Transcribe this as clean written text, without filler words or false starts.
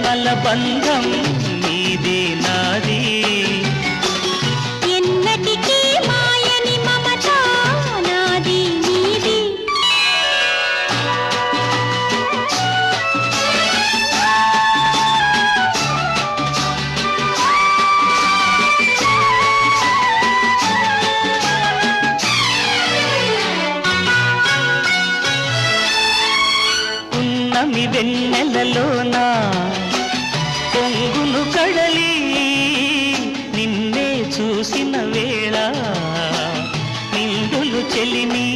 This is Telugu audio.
జన్మల బంధం నీది నాది ఎన్నటికీ మాయని మమత నాది నీది ఉన్నమి వెన్నెలలోనా పొంగును కడలి నిన్నే చూసిన వేళ నిండులు చెలిమి